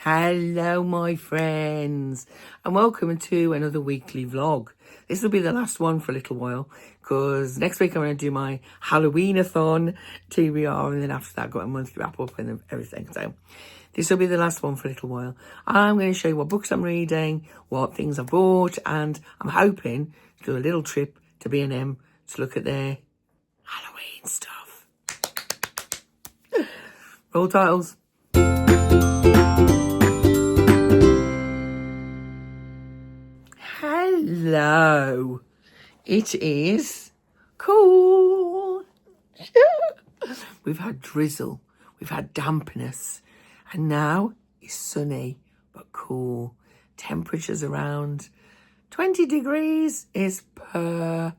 Hello, my friends, and welcome to another weekly vlog. This will be the last one for a little while, because next week I'm going to do my Halloween-a-thon TBR, and then after that I've got a monthly wrap-up and everything. So this will be the last one for a little while. I'm going to show you what books I'm reading, what things I've bought, and I'm hoping to do a little trip to B&M to look at their Halloween stuff. Roll titles. Hello. It is cool. We've had drizzle, we've had dampness, and now it's sunny but cool. Temperatures around 20 degrees is perfection.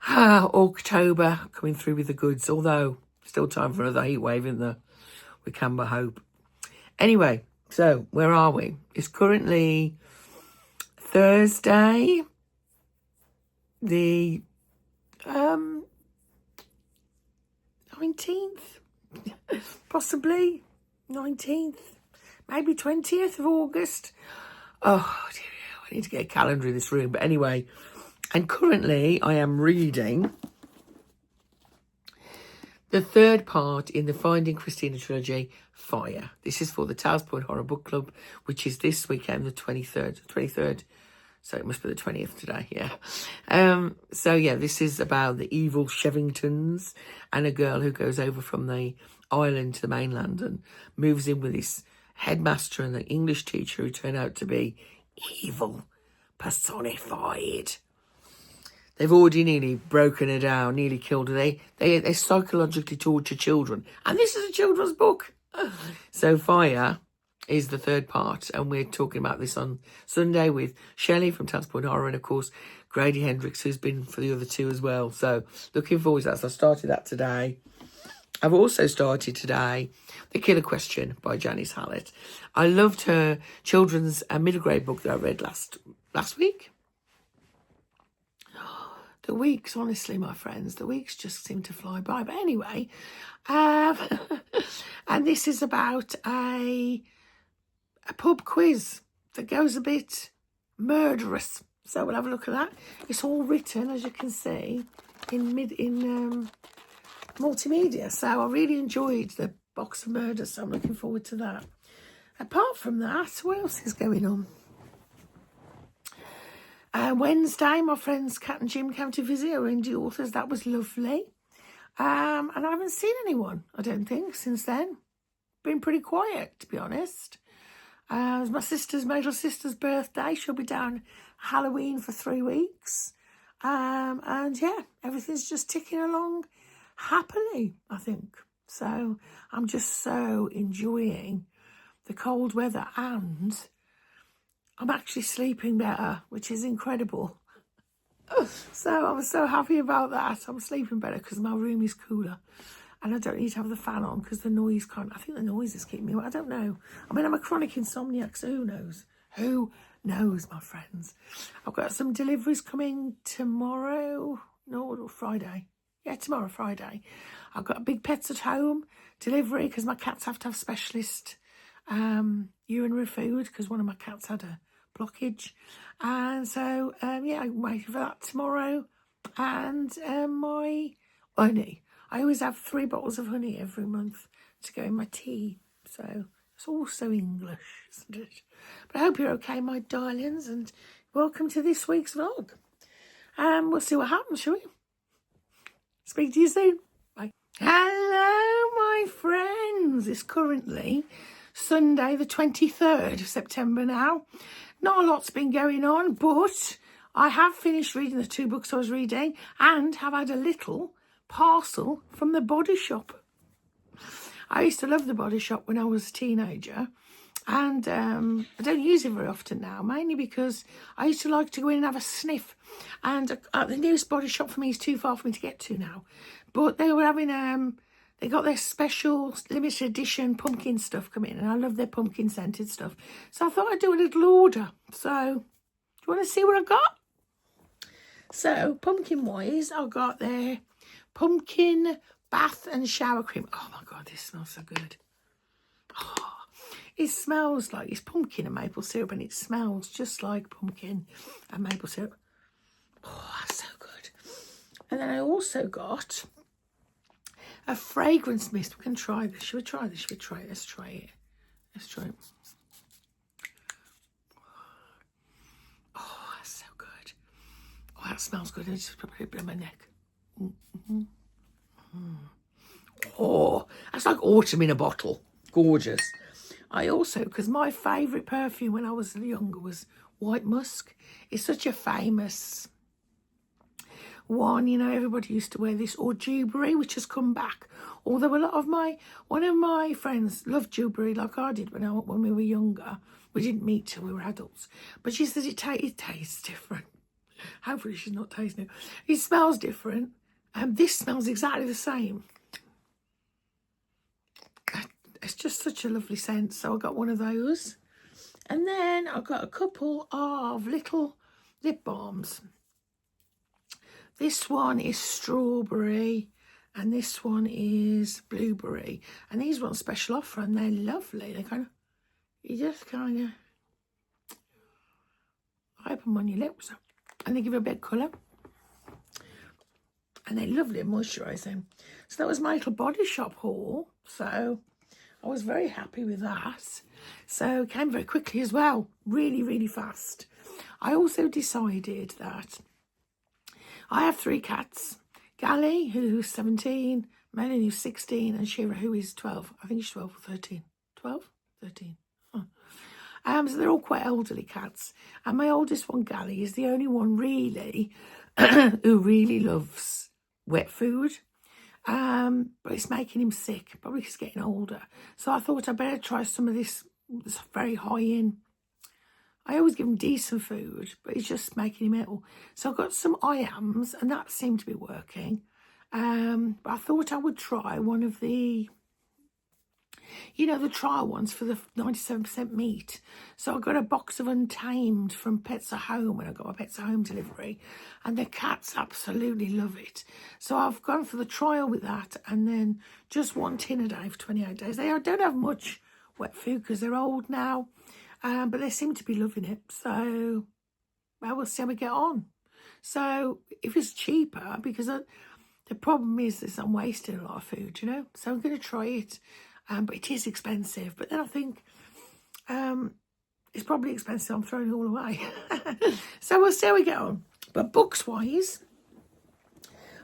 Augtober coming through with the goods, although still time for another heat wave, isn't there? We can but hope. Anyway, so where are we? It's currently Thursday, the 19th, possibly 19th, maybe 20th of August. Oh dear, I need to get a calendar in this room. But anyway, and currently I am reading the third part in the Finding Christina trilogy, Fire. This is for the Tales Point Horror Book Club, which is this weekend, the 23rd. So it must be the 20th today, yeah. So yeah, this is about the evil Shevingtons and a girl who goes over from the island to the mainland and moves in with this headmaster and the English teacher who turn out to be evil personified. They've already nearly broken her down, nearly killed her. They psychologically torture children. And this is a children's book. So Fire is the third part. And we're talking about this on Sunday with Shelley from Tales Point Horror. And, of course, Grady Hendrix, who's been for the other two as well. So looking forward to that. So I started that today. I've also started today The Killer Question by Janice Hallett. I loved her children's middle grade book that I read last week. The weeks, honestly, my friends, the weeks just seem to fly by. But anyway, and this is about a pub quiz that goes a bit murderous. So we'll have a look at that. It's all written, as you can see, in multimedia. So I really enjoyed the box of murders. So I'm looking forward to that. Apart from that, what else is going on? Wednesday, my friends Kat and Jim came to visit our indie authors. That was lovely. And I haven't seen anyone, I don't think, since then. Been pretty quiet, to be honest. It was my middle sister's birthday. She'll be down Halloween for 3 weeks. And yeah, everything's just ticking along happily, I think. So I'm just so enjoying the cold weather, and I'm actually sleeping better, which is incredible. So I was so happy about that. I'm sleeping better because my room is cooler and I don't need to have the fan on because the noise can't. I think the noise is keeping me awake. I don't know. I mean, I'm a chronic insomniac, so who knows? Who knows, my friends? I've got some deliveries coming tomorrow. No, Friday. Yeah, tomorrow, Friday. I've got a big Pets at Home delivery because my cats have to have specialist urinary food because one of my cats had a blockage. And so, yeah, I'm waiting for that tomorrow. And my honey. I always have 3 bottles of honey every month to go in my tea. So it's all so English, isn't it? But I hope you're okay, my darlings, and welcome to this week's vlog. We'll see what happens, shall we? Speak to you soon. Bye. Hello, my friends. It's currently Sunday, the 23rd of September now. Not a lot's been going on, but I have finished reading the 2 books I was reading and have had a little parcel from the Body Shop. I used to love the Body Shop when I was a teenager, and I don't use it very often now, mainly because I used to like to go in and have a sniff, and the nearest Body Shop for me is too far for me to get to now. But they were having they got their special limited edition pumpkin stuff come in, and I love their pumpkin scented stuff. So I thought I'd do a little order. So, do you want to see what I got? So, pumpkin wise, I got their pumpkin bath and shower cream. Oh my God, this smells so good. Oh, it smells like it's pumpkin and maple syrup, and it smells just like pumpkin and maple syrup. Oh, that's so good. And then I also got a fragrance mist. We can try this. Should we try this? Should we try it? Let's try it. Let's try it. Oh, that's so good. Oh, that smells good. I just put it in my neck. Mm-hmm. Oh, that's like autumn in a bottle. Gorgeous. I also, because my favourite perfume when I was younger was White Musk. It's such a famous one, you know, everybody used to wear this, or Dewberry, which has come back. Although one of my friends loved Dewberry like I did when we were younger. We didn't meet till we were adults. But she says it tastes different. Hopefully she's not tasting it. It smells different. This smells exactly the same. It's just such a lovely scent. So I got one of those. And then I got a couple of little lip balms. This one is strawberry and this one is blueberry. And these ones special offer and they're lovely. They you just kind of open them on your lips and they give you a bit of colour. And they're lovely and moisturising. So that was my little Body Shop haul. So I was very happy with that. So it came very quickly as well. Really, really fast. I also decided that I have 3 cats. Gally, who's 17, Melanie, who's 16, and Shira, who is 12. I think she's 12 or 13. 12? 13. Huh. So they're all quite elderly cats. And my oldest one, Gally, is the only one really who really loves wet food. But it's making him sick, probably because he's getting older. So I thought I'd better try some of this very high in. I always give him decent food, but it's just making him ill. So I got some IAMs, and that seemed to be working. But I thought I would try one of the, the trial ones for the 97% meat. So I got a box of Untamed from Pets at Home when I got my Pets at Home delivery. And the cats absolutely love it. So I've gone for the trial with that, and then just 1 tin a day for 28 days. They don't have much wet food because they're old now. But they seem to be loving it. So, we'll see how we get on. So, if it's cheaper, because the problem is I'm wasting a lot of food, So, I'm going to try it. But it is expensive. But then I think it's probably expensive. I'm throwing it all away. So, we'll see how we get on. But books-wise,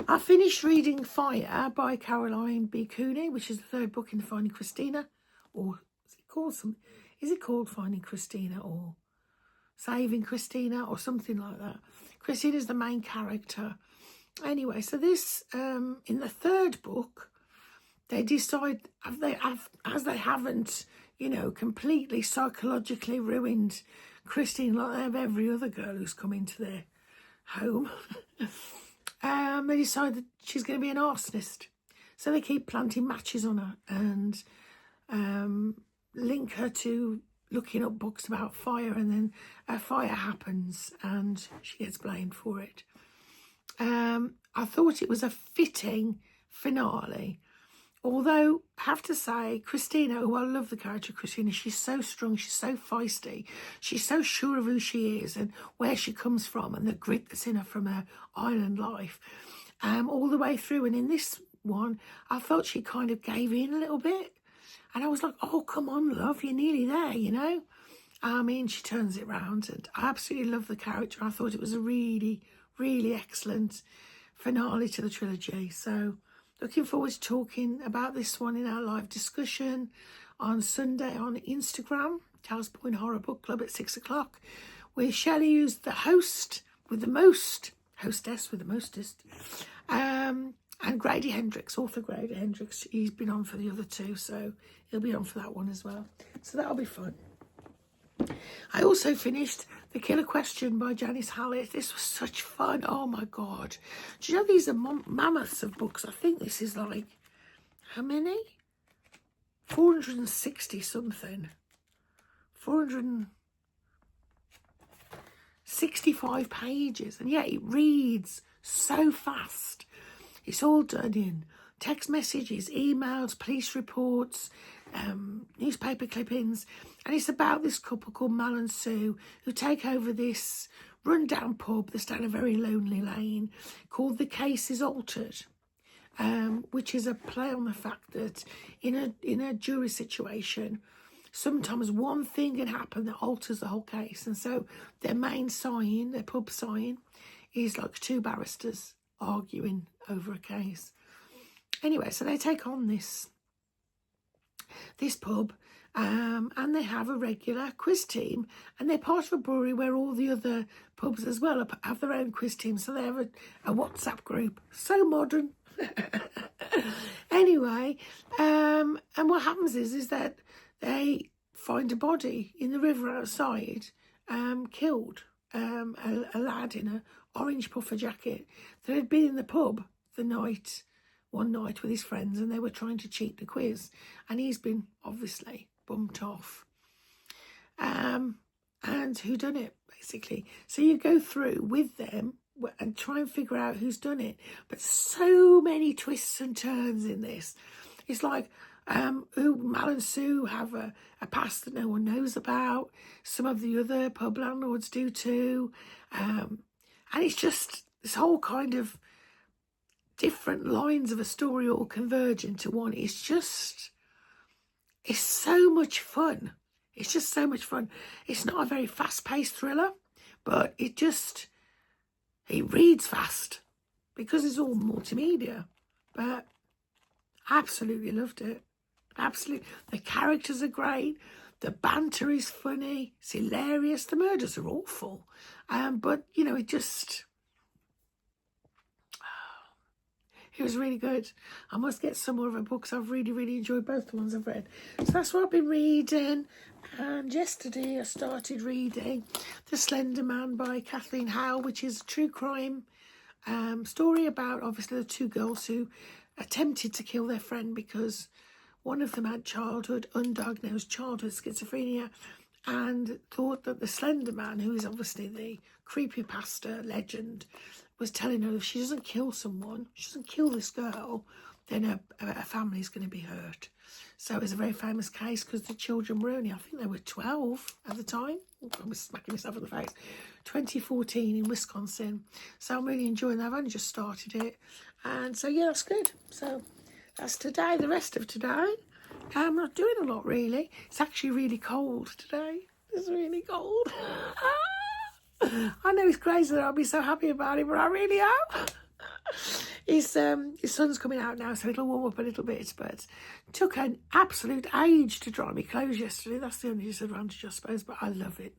I finished reading Fire by Caroline B. Cooney, which is the 3rd book in Finding Christina. Or is it called something? Is it called Finding Christina or Saving Christina or something like that? Christina's the main character. Anyway, so this, in the 3rd book, they decide, as they haven't, completely psychologically ruined Christine like they have every other girl who's come into their home, they decide that she's going to be an arsonist. So they keep planting matches on her and link her to looking up books about fire, and then a fire happens and she gets blamed for it. I thought it was a fitting finale, although I have to say Christina, who I love the character of Christina, she's so strong, she's so feisty, she's so sure of who she is and where she comes from and the grit that's in her from her island life, all the way through. And in this one I felt she kind of gave in a little bit. And I was like, oh, come on, love, you're nearly there, I mean, she turns it round, and I absolutely love the character. I thought it was a really, really excellent finale to the trilogy. So looking forward to talking about this one in our live discussion on Sunday on Instagram, Tales Point Horror Book Club at 6 o'clock, where Shelley, who's the hostess with the mostest, and Grady Hendrix, author Grady Hendrix. He's been on for the other 2, so he'll be on for that one as well. So that'll be fun. I also finished The Killer Question by Janice Hallett. This was such fun. Oh, my God. Do you know these are mammoths of books? I think this is like, how many? 460 something. 465 pages. And yet it reads so fast. It's all done in text messages, emails, police reports, newspaper clippings, and it's about this couple called Mal and Sue who take over this run-down pub that's down a very lonely lane called The Case is Altered, which is a play on the fact that in a jury situation, sometimes one thing can happen that alters the whole case. And so their main sign, their pub sign, is like two barristers arguing over a case. Anyway, so they take on this pub, and they have a regular quiz team, and they're part of a brewery where all the other pubs as well have their own quiz team. So they have a WhatsApp group. So modern. Anyway, and what happens is that they find a body in the river outside, killed, a lad in a orange puffer jacket that had been in the pub one night with his friends, and they were trying to cheat the quiz, and he's been obviously bumped off. And who done it, basically. So you go through with them and try and figure out who's done it. But so many twists and turns in this. It's like Mal and Sue have a past that no one knows about. Some of the other pub landlords do too. And it's just this whole kind of different lines of a story all converge into one. It's so much fun. It's just so much fun. It's not a very fast-paced thriller, but it reads fast because it's all multimedia. But absolutely loved it. Absolutely. The characters are great. The banter is funny. It's hilarious. The murders are awful. But, you know, it was really good. I must get some more of her books. I've really, really enjoyed both the ones I've read. So that's what I've been reading. And yesterday I started reading The Slenderman by Kathleen Hale, which is a true crime story about, obviously, the two girls who attempted to kill their friend because one of them had undiagnosed childhood schizophrenia, and thought that the Slenderman, who is obviously the creepypasta legend, was telling her if she doesn't kill someone, she doesn't kill this girl, then her family's going to be hurt. So it was a very famous case because the children were only, I think they were 12 at the time. I was smacking myself in the face. 2014 in Wisconsin. So I'm really enjoying that. I've only just started it. And so, yeah, that's good. So that's today. The rest of today, I'm not doing a lot, really. It's actually really cold today. It's really cold. I know it's crazy that I'll be so happy about it, but I really am. His sun's coming out now, so it'll warm up a little bit, but it took an absolute age to dry my clothes yesterday. That's the only disadvantage, I suppose, but I love it.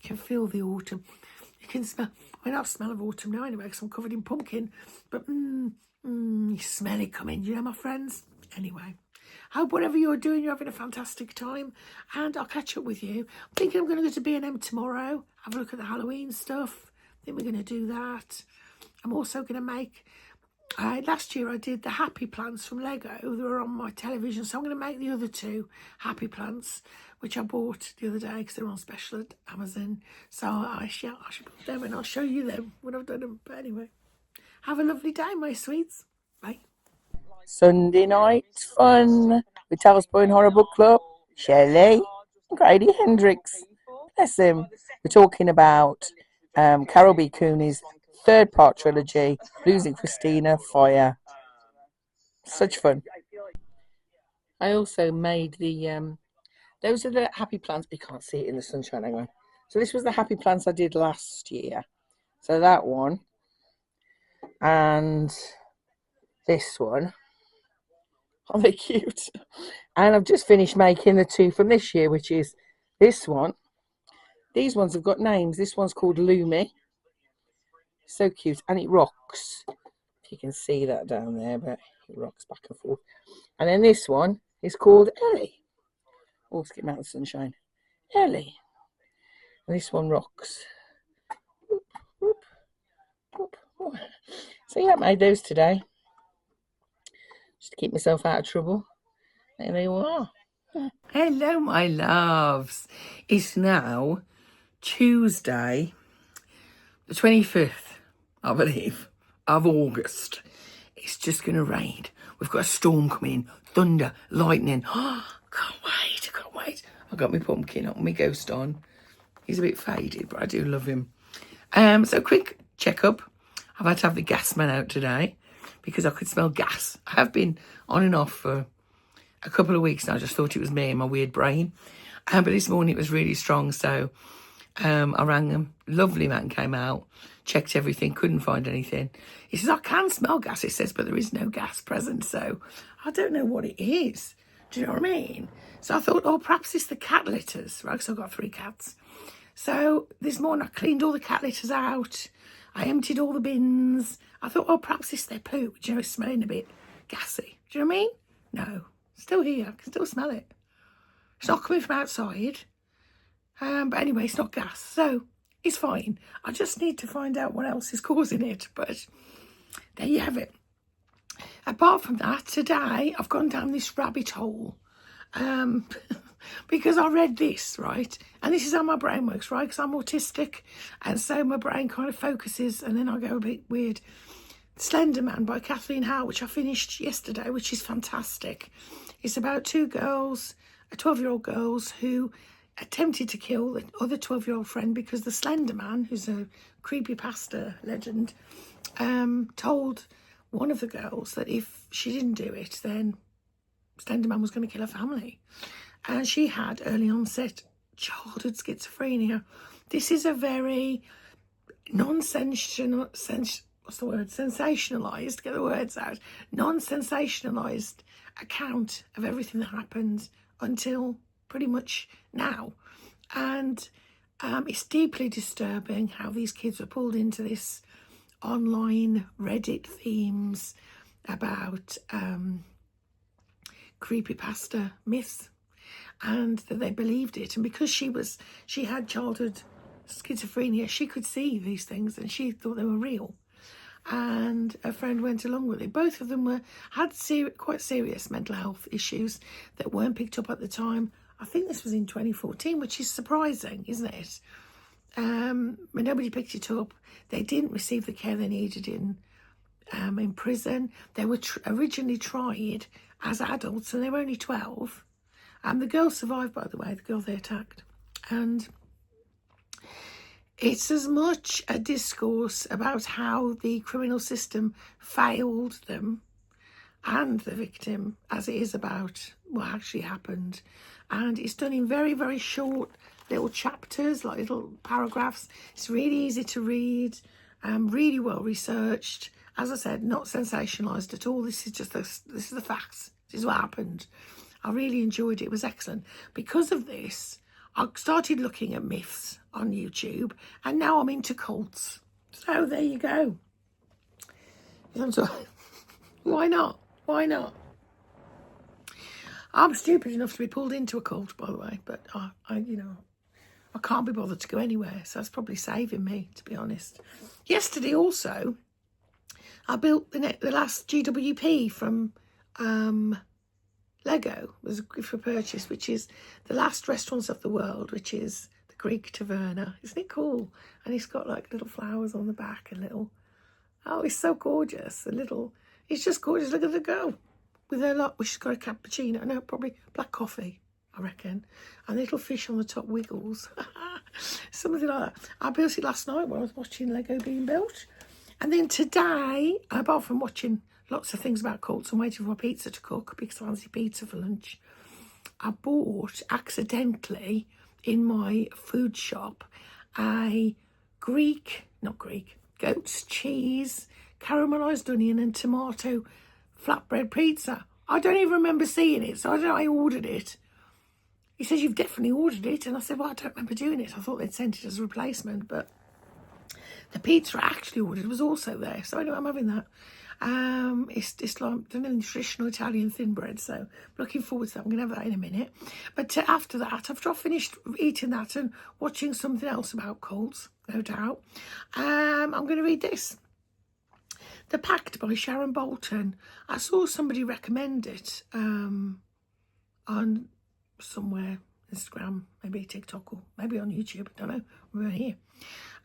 You can feel the autumn. You can smell, I don't smell of autumn now anyway, because I'm covered in pumpkin, but you smell it coming, you know, my friends? Anyway, I hope whatever you're doing, you're having a fantastic time, and I'll catch up with you. I'm thinking I'm going to go to B&M tomorrow, have a look at the Halloween stuff. I think we're going to do that. I'm also going to make, last year I did the Happy Plants from Lego. They were on my television, so I'm going to make the other two Happy Plants, which I bought the other day because they're on special at Amazon. So I should put them and I'll show you them when I've done them. But anyway, have a lovely day, my sweets. Bye. Sunday night fun with Tailspin Horror Book Club, Shelley, and Grady Hendrix. Bless him. We're talking about Carol B. Cooney's third-part trilogy, Losing Christina, Fire. Such fun. I also made those are the Happy Plants. You can't see it in the sunshine anyway. So this was the Happy Plants I did last year. So that one. And this one. Are they cute? And I've just finished making the two from this year, which is this one. These ones have got names. This one's called Lumi. So cute. And it rocks. If you can see that down there, but it rocks back and forth. And then this one is called Ellie. Oh, let's get him out of the sunshine. Ellie. And this one rocks. Whoop, whoop, whoop, whoop. So yeah, I made those today. Just to keep myself out of trouble. There they all are. Hello, my loves. It's now Tuesday, the 25th, I believe, of August. It's just going to rain. We've got a storm coming, thunder, lightning. Oh, I can't wait. I got my pumpkin on, my ghost on. He's a bit faded, but I do love him. So quick check-up. I've had to have the gas man out today because I could smell gas. I have been on and off for a couple of weeks now. I just thought it was me and my weird brain. But this morning it was really strong, so I rang him. Lovely man came out, checked everything, couldn't find anything. He says, I can smell gas, he says, but there is no gas present, so I don't know what it is. Do you know what I mean? So I thought, oh, perhaps it's the cat litters, right? So I've got 3 cats. So this morning I cleaned all the cat litters out. I emptied all the bins. I thought, oh, perhaps it's their poo. Do you know, it's smelling a bit gassy. Do you know what I mean? No, still here. I can still smell it. It's not coming from outside. But anyway, it's not gas. So it's fine. I just need to find out what else is causing it. But there you have it. Apart from that, today I've gone down this rabbit hole. Because I read this, right? And this is how my brain works, right? Because I'm autistic. And so my brain kind of focuses and then I go a bit weird. Slenderman by Kathleen, Hale, which I finished yesterday, which is fantastic. It's about 2 girls, 12-year-old girls, who attempted to kill the other 12-year-old friend because the Slenderman, who's a creepypasta legend, told one of the girls that if she didn't do it, then Slenderman was going to kill her family. And she had early onset childhood schizophrenia. This is a very sensationalized, get the words out, non-sensationalized account of everything that happened until pretty much now. And it's deeply disturbing how these kids were pulled into this online Reddit themes about creepypasta myths, and that they believed it. And because she had childhood schizophrenia, she could see these things and she thought they were real. And a friend went along with it. Both of them had quite serious mental health issues that weren't picked up at the time. I think this was in 2014, which is surprising, isn't it? When nobody picked it up, they didn't receive the care they needed in prison. They were originally tried as adults, and they were only 12. And the girl survived, by the way, the girl they attacked. And it's as much a discourse about how the criminal system failed them and the victim as it is about what actually happened. And it's done in very, very short little chapters, like little paragraphs. It's really easy to read, really well researched. As I said, not sensationalised at all. This is the facts. This is what happened. I really enjoyed it. It was excellent. Because of this, I started looking at myths on YouTube, and now I'm into cults. So there you go. Why not? Why not? I'm stupid enough to be pulled into a cult, by the way, but I can't be bothered to go anywhere, so that's probably saving me, to be honest. Yesterday also, I built the last GWP from Lego. It was a gift for purchase, which is the last restaurants of the world, which is the Greek Taverna. Isn't it cool? And it's got like little flowers on the back and little, oh, it's so gorgeous. It's just gorgeous. Look at the girl with her lot. She's got a cappuccino. No, probably black coffee, I reckon. And little fish on the top wiggles. Something like that. I built it last night when I was watching Lego being built. And then today, apart from watching lots of things about cults and waiting for my pizza to cook because I fancy pizza for lunch, I bought accidentally in my food shop a goat's cheese, caramelised onion and tomato flatbread pizza. I don't even remember seeing it, so I don't know, I ordered it. He says, you've definitely ordered it. And I said, well, I don't remember doing it. I thought they'd sent it as a replacement, but the pizza I actually ordered was also there. So anyway, I'm having that. It's like the traditional Italian thin bread, so I'm looking forward to that. I'm going to have that in a minute. But after that, after I've finished eating that and watching something else about cults, no doubt, I'm going to read this. The Pact by Sharon Bolton. I saw somebody recommend it on somewhere, Instagram, maybe TikTok, or maybe on YouTube, I don't know, we're here.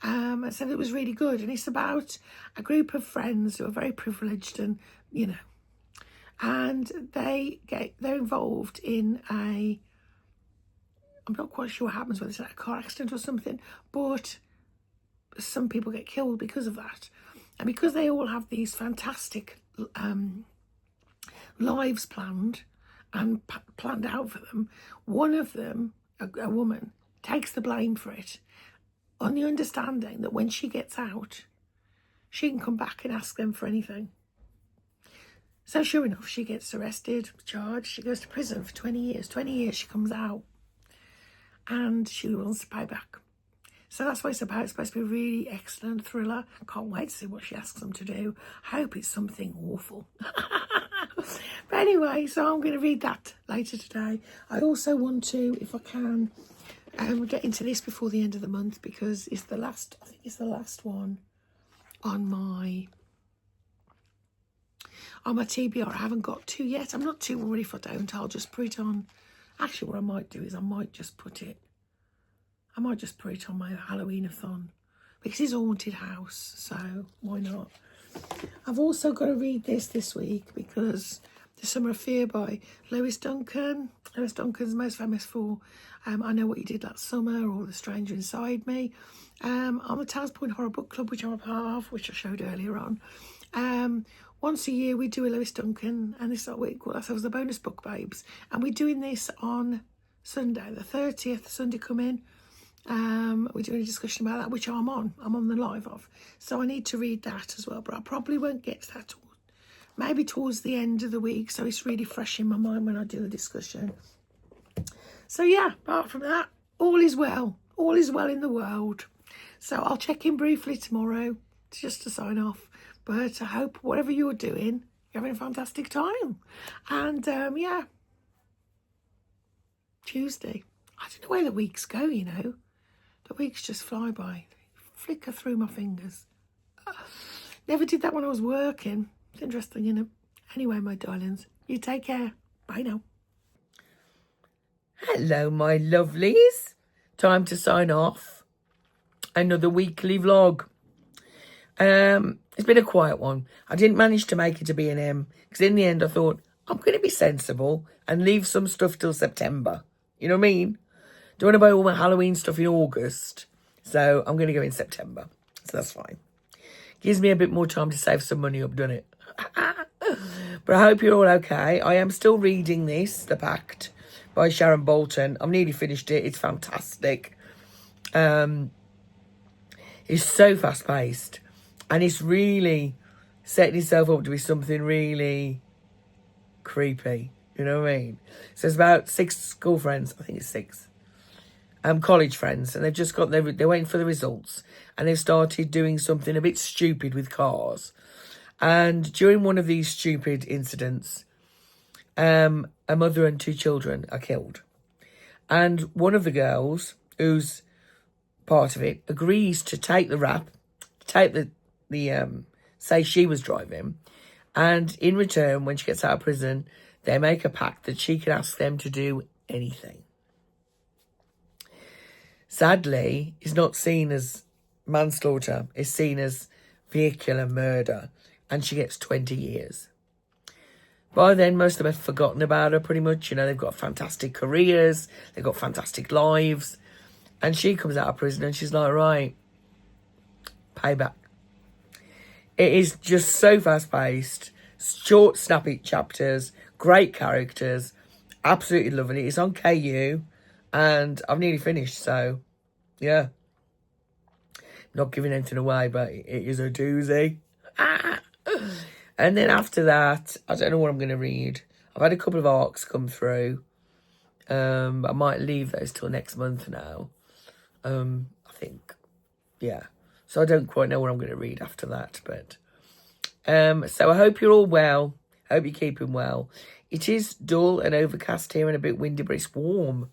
I said it was really good, and it's about a group of friends who are very privileged and, and they're involved in I'm not quite sure what happens, whether it's like a car accident or something, but some people get killed because of that. And because they all have these fantastic lives planned and planned out for them, one of them, a woman, takes the blame for it, on the understanding that when she gets out, she can come back and ask them for anything. So sure enough, she gets arrested, charged, she goes to prison for 20 years. 20 years she comes out, and she wants to pay back. So that's what it's about. It's supposed to be a really excellent thriller. Can't wait to see what she asks them to do. I hope it's something awful. But anyway, so I'm going to read that later today. I also want to, if I can, get into this before the end of the month, because it's the last, I think it's the last one on my TBR. I haven't got to yet. I'm not too worried if I don't. I'll just put it on. Actually, what I might do is I might just put it on my Halloween-a-thon, because it's a haunted house, so why not? I've also got to read this week, because The Summer of Fear by Lewis Duncan. Lewis Duncan's most famous for I Know What You Did Last Summer, or The Stranger Inside Me. On the Towers Point Horror Book Club, which I'm a part of, which I showed earlier on. Once a year we do a Lewis Duncan, and this is what we call ourselves the Bonus Book Babes. And we're doing this on Sunday, the 30th, Sunday coming. We're doing a discussion about that, which I'm on the live of. So I need to read that as well, but I probably won't get to that maybe towards the end of the week, so it's really fresh in my mind when I do the discussion. So yeah, apart from that, all is well in the world. So I'll check in briefly tomorrow just to sign off, but I hope whatever you're doing, you're having a fantastic time. And yeah, Tuesday, I don't know where the weeks go, you know. The weeks just fly by, flicker through my fingers. Never did that when I was working. It's interesting, you know. Anyway, my darlings, you take care. Bye now. Hello, my lovelies. Time to sign off. Another weekly vlog. It's been a quiet one. I didn't manage to make it to B&M, because in the end I thought, I'm going to be sensible and leave some stuff till September. You know what I mean? Don't want to buy all my Halloween stuff in August, so I'm going to go in September. So that's fine. Gives me a bit more time to save some money up, doesn't it? But I hope you're all okay. I am still reading this, The Pact, by Sharon Bolton. I've nearly finished it. It's fantastic. It's so fast-paced, and it's really setting itself up to be something really creepy. You know what I mean? So it's about 6 school friends. I think it's 6. College friends, and they've just got they're waiting for the results, and they've started doing something a bit stupid with cars. And during one of these stupid incidents, a mother and 2 children are killed. And one of the girls, who's part of it, agrees to take the rap, take the say she was driving, and in return, when she gets out of prison, they make a pact that she can ask them to do anything. Sadly, it's not seen as manslaughter. It's seen as vehicular murder. And she gets 20 years. By then, most of them have forgotten about her pretty much. You know, they've got fantastic careers. They've got fantastic lives. And she comes out of prison and she's like, right, payback. It is just so fast-paced. Short, snappy chapters. Great characters. Absolutely loving it. It's on KU. And I've nearly finished, so, yeah. Not giving anything away, but it is a doozy. And then after that, I don't know what I'm going to read. I've had a couple of arcs come through. I might leave those till next month now. I think, yeah. So I don't quite know what I'm going to read after that, but... so I hope you're all well. I hope you're keeping well. It is dull and overcast here and a bit windy, but it's warm.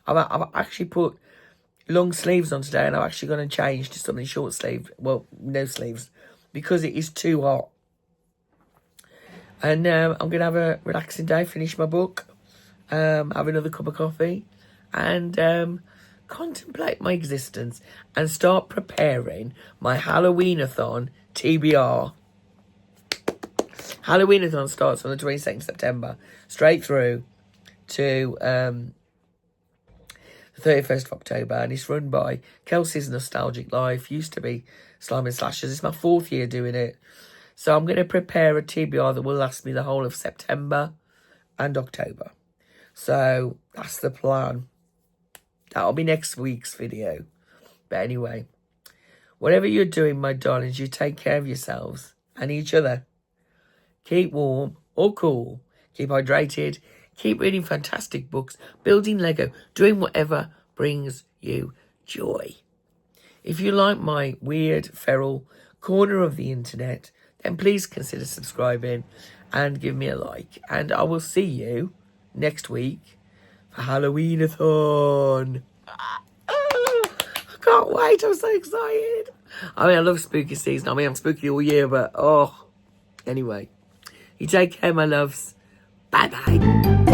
I've actually put long sleeves on today, and I'm actually going to change to something short sleeved. Well, no sleeves, because it is too hot. And I'm going to have a relaxing day, finish my book, have another cup of coffee, and contemplate my existence and start preparing my Halloween-a-thon TBR. Halloween-a-thon starts on the 22nd September, straight through to the 31st of October, and it's run by Kelsey's Nostalgic Life. Used to be Slime and Slashers. It's my 4th year doing it. So I'm going to prepare a TBR that will last me the whole of September and October. So that's the plan. That'll be next week's video. But anyway, whatever you're doing, my darlings, you take care of yourselves and each other. Keep warm or cool. Keep hydrated. Keep reading fantastic books, building Lego, doing whatever brings you joy. If you like my weird, feral corner of the internet, then please consider subscribing and give me a like. And I will see you next week for Halloween-a-thon. I can't wait. I'm so excited. I mean, I love spooky season. I mean, I'm spooky all year, but anyway. You take care, my loves. Bye-bye.